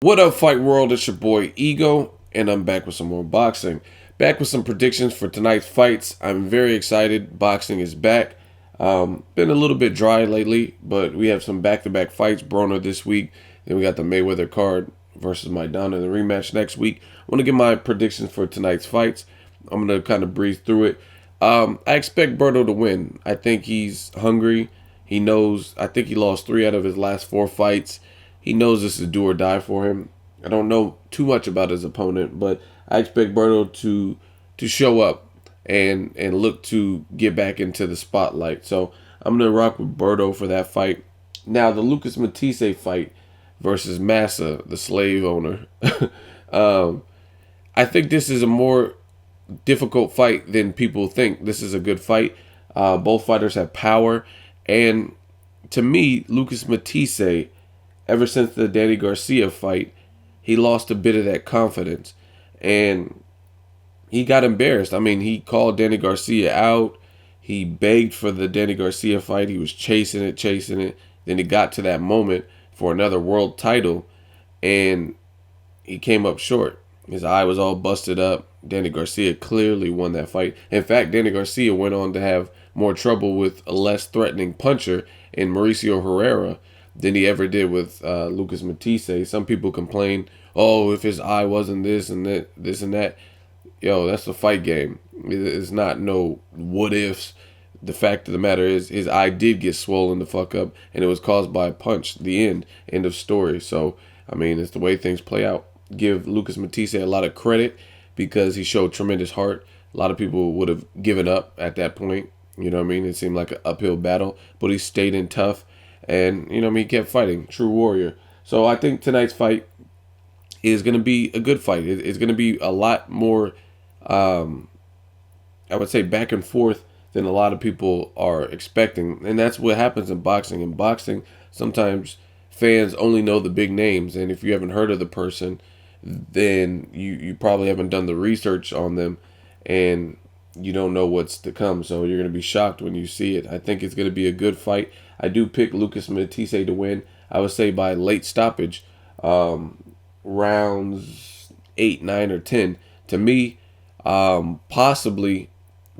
What up, Fight World? It's your boy Ego, and I'm back with some more boxing. Back with some predictions for tonight's fights. I'm very excited. Boxing is back. Been a little bit dry lately, but we have some back-to-back fights. Broner this week. Then we got the Mayweather card versus Maidana in the rematch next week. I want to give my predictions for tonight's fights. I'm going to kind of breeze through it. I expect Berto to win. I think he's hungry. He knows. I think he lost 3 out of his last 4 fights. He knows this is do or die for him. I don't know too much about his opponent, but I expect Berto to show up and look to get back into the spotlight. So I'm gonna rock with Berto for that fight. Now the Lucas Matthysse fight versus Massa, the slave owner. um, I think this is a more difficult fight than people think. This is a good fight. Both fighters have power, and to me, Lucas Matthysse, ever since the Danny Garcia fight, he lost a bit of that confidence, and he got embarrassed. I mean, he called Danny Garcia out. He begged for the Danny Garcia fight. He was chasing it, chasing it. Then he got to that moment for another world title, and he came up short. His eye was all busted up. Danny Garcia clearly won that fight. In fact, Danny Garcia went on to have more trouble with a less threatening puncher in Mauricio Herrera than he ever did with Lucas Matthysse. Some people complain, oh, if his eye wasn't this and that, this and that. Yo, that's a fight game. It's not no what ifs. The fact of the matter is, his eye did get swollen the fuck up, and it was caused by a punch. The end of story. So, I mean, it's the way things play out. Give Lucas Matthysse a lot of credit because he showed tremendous heart. A lot of people would have given up at that point. You know what I mean? It seemed like an uphill battle, but he stayed in tough, and you know what I mean, he kept fighting. True warrior. So I think tonight's fight is going to be a good fight. It's going to be a lot more, I would say, back and forth than a lot of people are expecting. And that's what happens in boxing. In boxing, sometimes fans only know the big names. And if you haven't heard of the person, then you probably haven't done the research on them. And you don't know what's to come. So you're going to be shocked when you see it. I think it's going to be a good fight. I do pick Lucas Matthysse to win. I would say by late stoppage, rounds 8, 9, or 10. To me, possibly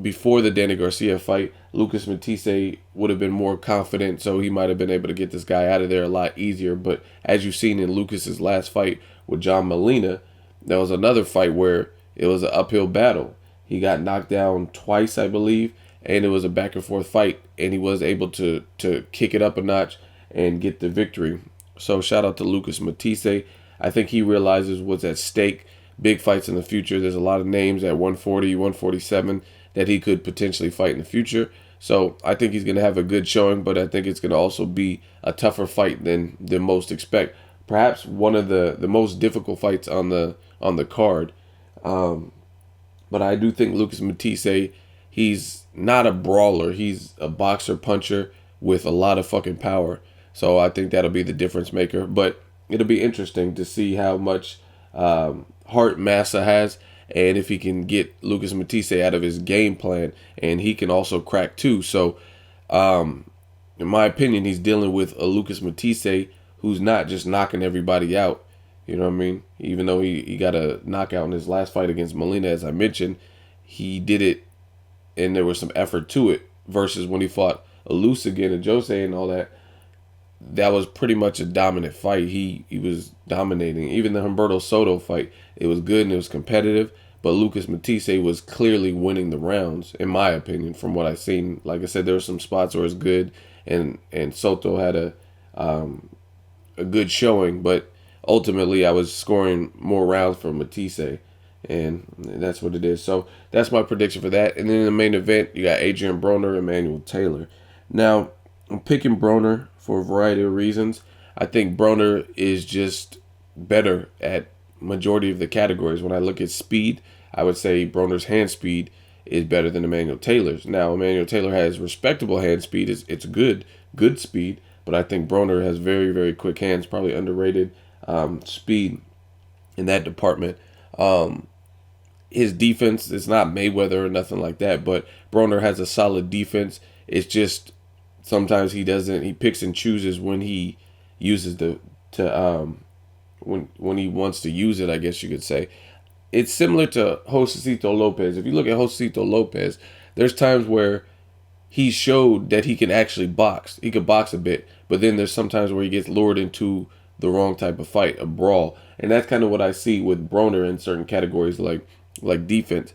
before the Danny Garcia fight, Lucas Matthysse would have been more confident, so he might have been able to get this guy out of there a lot easier. But as you've seen in Lucas's last fight with John Molina, there was another fight where it was an uphill battle. He got knocked down twice, I believe, and it was a back and forth fight, and he was able to kick it up a notch and get the victory. So shout out to Lucas Matthysse. I think he realizes what's at stake. Big fights in the future. There's a lot of names at 140, 147 that he could potentially fight in the future. So I think he's going to have a good showing, but I think it's going to also be a tougher fight than most expect. Perhaps one of the most difficult fights on the card. But I do think Lucas Matthysse, he's not a brawler. He's a boxer puncher with a lot of fucking power. So I think that'll be the difference maker. But it'll be interesting to see how much heart Massa has, and if he can get Lucas Matthysse out of his game plan, and he can also crack too. So, in my opinion, he's dealing with a Lucas Matthysse who's not just knocking everybody out. You know what I mean? Even though he got a knockout in his last fight against Molina, as I mentioned, he did it, and there was some effort to it. Versus when he fought Alus again and Jose and all that. That was pretty much a dominant fight. He was dominating. Even the Humberto Soto fight, it was good and it was competitive. But Lucas Matthysse was clearly winning the rounds, in my opinion, from what I've seen. Like I said, there were some spots where it's good, and Soto had a good showing. But ultimately, I was scoring more rounds for Matthysse, and that's what it is. So that's my prediction for that. And then in the main event, you got Adrien Broner-Emanuel Taylor. Now, I'm picking Broner for a variety of reasons. I think Broner is just better at majority of the categories. When I look at speed, I would say Broner's hand speed is better than Emanuel Taylor's. Now, Emanuel Taylor has respectable hand speed. It's good speed, but I think Broner has very, very quick hands, probably underrated speed in that department. His defense is not Mayweather or nothing like that, but Broner has a solid defense. It's just sometimes he picks and chooses when he uses to when he wants to use it, I guess you could say. It's similar to Josecito Lopez. If you look at Josecito Lopez, there's times where he showed that he can actually box. He could box a bit, but then there's sometimes where he gets lured into the wrong type of fight, a brawl, and that's kind of what I see with Broner in certain categories, like defense.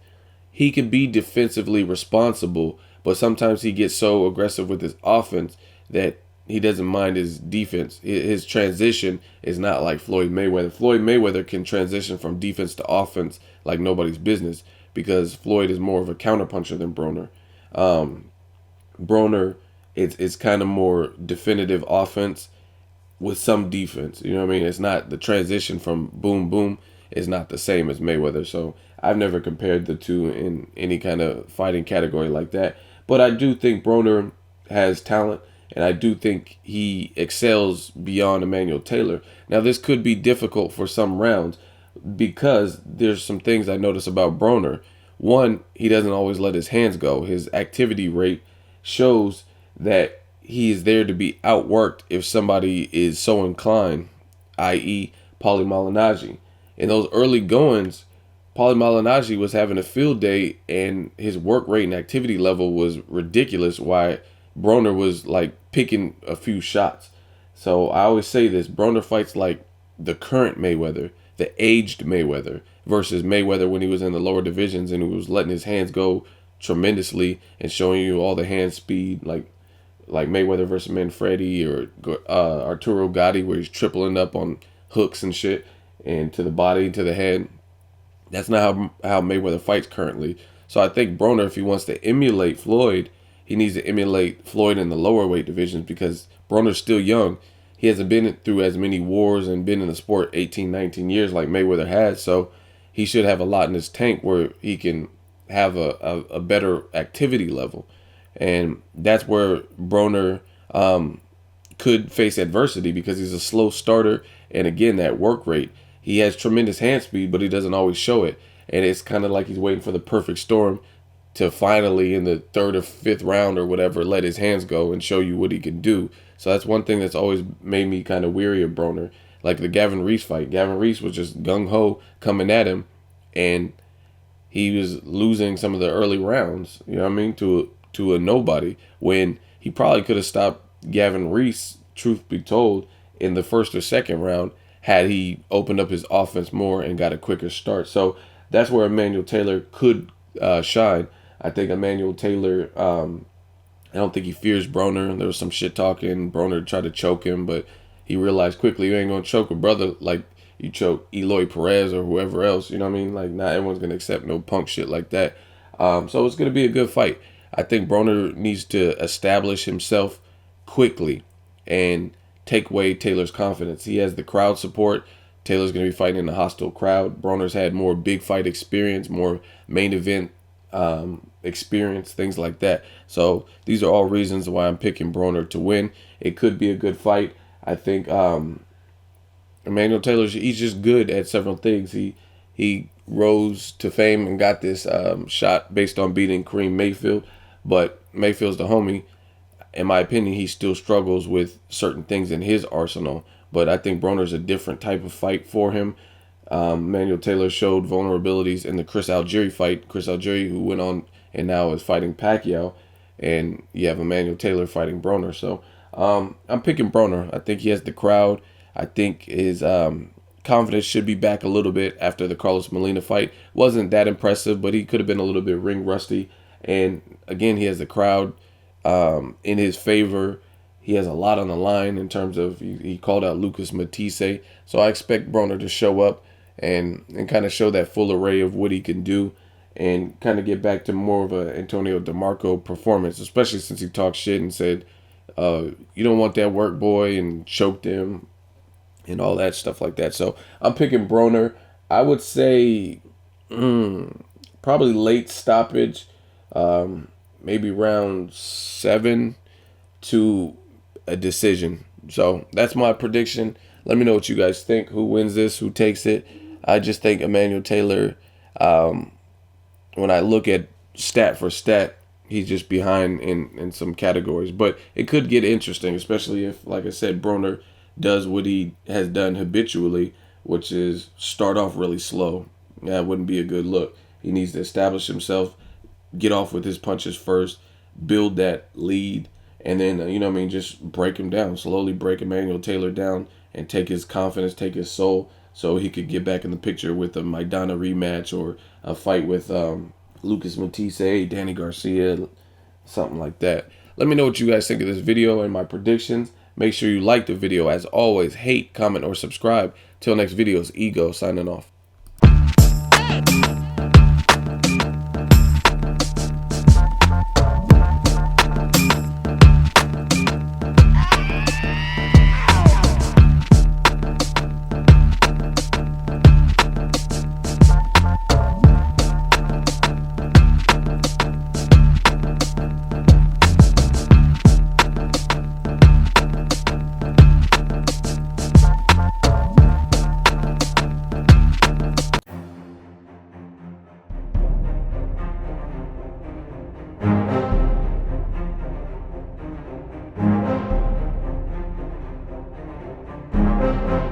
He can be defensively responsible, but sometimes he gets so aggressive with his offense that he doesn't mind his defense. His transition is not like Floyd Mayweather. Floyd Mayweather can transition from defense to offense like nobody's business because Floyd is more of a counterpuncher than Broner. Broner, it's kind of more definitive offense with some defense. You know what I mean? It's not the transition from boom boom is not the same as Mayweather. So I've never compared the two in any kind of fighting category like that. But I do think Broner has talent, and I do think he excels beyond Emmanuel Taylor. Now this could be difficult for some rounds because there's some things I notice about Broner. One, he doesn't always let his hands go. His activity rate shows that he is there to be outworked if somebody is so inclined, i.e. Paulie Malignaggi. In those early goings, Paulie Malignaggi was having a field day and his work rate and activity level was ridiculous, while Broner was like picking a few shots. So I always say this, Broner fights like the current Mayweather, the aged Mayweather, versus Mayweather when he was in the lower divisions and he was letting his hands go tremendously and showing you all the hand speed, like Mayweather versus Manfredi or Arturo Gatti, where he's tripling up on hooks and shit and to the body, to the head. That's not how Mayweather fights currently. So I think Broner, if he wants to emulate Floyd, he needs to emulate Floyd in the lower weight divisions because Broner's still young. He hasn't been through as many wars and been in the sport 18, 19 years like Mayweather has. So he should have a lot in his tank where he can have a better activity level. And that's where Broner could face adversity because he's a slow starter. And again, that work rate. He has tremendous hand speed, but he doesn't always show it. And it's kind of like he's waiting for the perfect storm to finally, in the third or fifth round or whatever, let his hands go and show you what he can do. So that's one thing that's always made me kind of weary of Broner. Like the Gavin Reese fight. Gavin Reese was just gung-ho coming at him, and he was losing some of the early rounds, you know what I mean, to a nobody, when he probably could have stopped Gavin Reese, truth be told, in the first or second round had he opened up his offense more and got a quicker start. So that's where Emmanuel Taylor could shine. I think Emmanuel Taylor, I don't think he fears Broner. There was some shit talking. Broner tried to choke him, but he realized quickly you ain't going to choke a brother like you choke Eloy Perez or whoever else. You know what I mean? Like, not everyone's going to accept no punk shit like that. So it's going to be a good fight. I think Broner needs to establish himself quickly and take away Taylor's confidence. He has the crowd support. Taylor's going to be fighting in a hostile crowd. Broner's had more big fight experience, more main event experience, things like that. So these are all reasons why I'm picking Broner to win. It could be a good fight. I think Emmanuel Taylor, he's just good at several things. He rose to fame and got this shot based on beating Kareem Mayfield, but Mayfield's the homie. In my opinion, he still struggles with certain things in his arsenal, but I think Broner's a different type of fight for him. Emmanuel Taylor showed vulnerabilities in the Chris Algieri fight. Chris Algieri, who went on and now is fighting Pacquiao, and you have Emmanuel Taylor fighting Broner. So I'm picking Broner. I think he has the crowd. I think his confidence should be back a little bit after the Carlos Molina fight. Wasn't that impressive, but he could have been a little bit ring rusty. And again, he has the crowd in his favor. He has a lot on the line in terms of, he called out Lucas Matthysse. So I expect Broner to show up and kind of show that full array of what he can do and kind of get back to more of a Antonio DeMarco performance, especially since he talked shit and said, you don't want that work boy, and choked him and all that stuff like that. So I'm picking Broner. I would say probably late stoppage, maybe round 7 to a decision. So that's my prediction. Let me know what you guys think. Who wins this? Who takes it? I just think Emmanuel Taylor, when I look at stat for stat, he's just behind in some categories. But it could get interesting, especially if, like I said, Broner does what he has done habitually, which is start off really slow. That wouldn't be a good look. He needs to establish himself, get off with his punches first, build that lead, and then, just break him down. Slowly break Emmanuel Taylor down and take his confidence, take his soul, so he could get back in the picture with a Maidana rematch or a fight with Lucas Matthysse, Danny Garcia, something like that. Let me know what you guys think of this video and my predictions. Make sure you like the video. As always, hate, comment, or subscribe. Till next video, it's Ego signing off.